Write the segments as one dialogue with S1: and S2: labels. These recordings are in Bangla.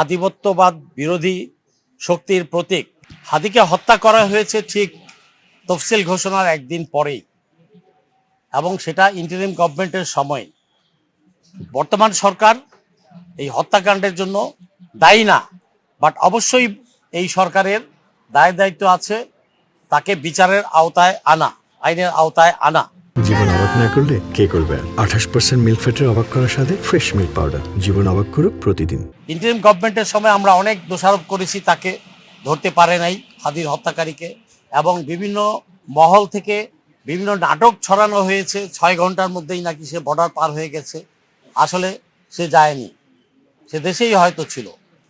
S1: আধিপত্যবাদ বিরোধী শক্তির প্রতীক। হাদিকে হত্যা করা হয়েছে ঠিক তফসিল ঘোষণার একদিন পরেই, এবং সেটা ইন্টারিম গভর্নমেন্টের সময়। বর্তমান সরকার এই হত্যাকাণ্ডের জন্য দায়ী না, বাট অবশ্যই এই সরকারের দায় দায়িত্ব আছে তাকে বিচারের আওতায় আনা, আইনের আওতায় আনা।
S2: জীবন অবাক না করলে কে করবে? 28% মিল্ক ফ্যাটের অবাক করার সাথে ফ্রেশ মিল্ক পাউডার। জীবন অবাক করুক প্রতিদিন।
S1: ইন্টারিম গভর্নমেন্টের সময় আমরা অনেক দোষারোপ করেছি, তাকে ধরতে পারে নাই হাদির হত্যাকারীকে, এবং বিভিন্ন মহল থেকে বিভিন্ন নাটক ছড়ানো হয়েছে 6 ঘন্টার মধ্যেই নাকি সে বর্ডার পার হয়ে গেছে। আসলে সে যায়নি, সে দেশেই হয়তো ছিল।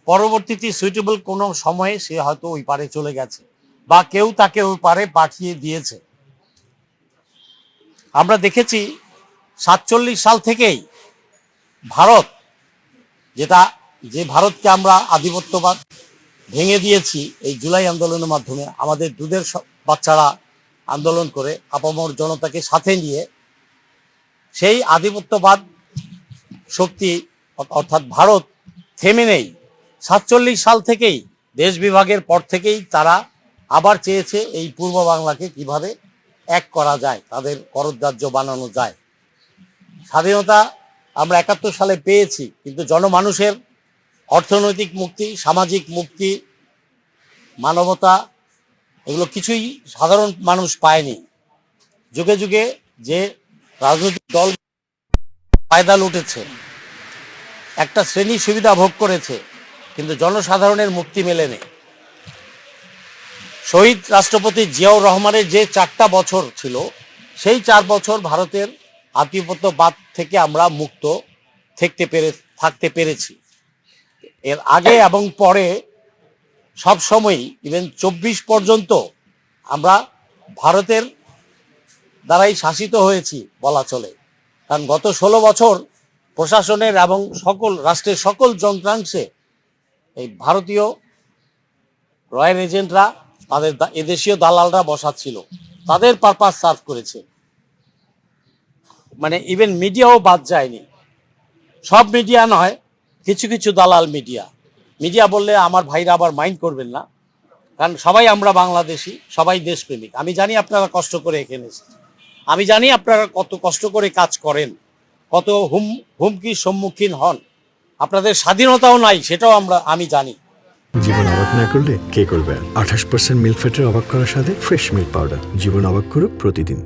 S1: পরবর্তীতে সুইটেবল কোনো সময়ে সে হয়তো ওই পারে চলে গেছে, বা কেউ তাকে ওই পারে পাঠিয়ে দিয়েছে। আমরা দেখেছি 47 সাল থেকেই ভারত, যে ভারতকে আমরা আধিপত্যবাদ ভেঙে দিয়েছি এই জুলাই আন্দোলনের মাধ্যমে, আমাদের দুধের বাচ্চারা আন্দোলন করে আপামর জনতাকে সাথে নিয়ে সেই আধিপত্যবাদ শক্তি অর্থাৎ ভারত থেমে নেই। 47 সাল থেকেই দেশ বিভাগের পর থেকেই তারা আবার চেয়েছে এই পূর্ব বাংলাকে কিভাবে এক করা যায়, তাদের করদার্য বানানো যায়। স্বাধীনতা আমরা 71 সালে পেয়েছি, কিন্তু জনমানুষের অর্থনৈতিক মুক্তি, সামাজিক মুক্তি, মানবতা, এগুলো কিছুই সাধারণ মানুষ পায়নি। যুগে যুগে যে রাজনৈতিক দল ফায়দা লুটেছে, একটা শ্রেণী সুবিধা ভোগ করেছে, কিন্তু জনসাধারণের মুক্তি মেলেনি। শহীদ রাষ্ট্রপতি জিয়াউর রহমানের যে 4টা বছর ছিল, সেই 4 বছর ভারতের আধিপত্যবাদ থেকে আমরা মুক্ত থাকতে পেরেছি। এর আগে এবং পরে সব সময়ই, ইভেন 24 পর্যন্ত আমরা ভারতের দ্বারাই শাসিত হয়েছি বলা চলে। কারণ গত 16 বছর প্রশাসনের এবং রাষ্ট্রের সকল যন্ত্রাংশে এই ভারতীয় রয়্যাল এজেন্টরা, তাদের এদেশীয় দালালরা বসাচ্ছিল, তাদের পারপাস সার্ভ করেছে। মানে ইভেন মিডিয়াও বাদ যায়নি। সব মিডিয়া নয়, কিছু কিছু দালাল মিডিয়া বললে আমার ভাইরা আবার মাইন্ড করবেন না, কারণ সবাই আমরা বাংলাদেশি, সবাই দেশপ্রেমিক। আমি জানি আপনারা কষ্ট করে এখানে এসেছেন, আমি জানি আপনারা কত কষ্ট করে কাজ করেন, কত হুমকির সম্মুখীন হন, আপনাদের স্বাধীনতাও নাই, সেটাও আমি জানি।
S2: জীবন অবাক না করলে কে করবে? 28% মিল্ক ফ্যাটের অবাক করার সাথে ফ্রেশ মিল্ক পাউডার। জীবন অবাক করুক প্রতিদিন।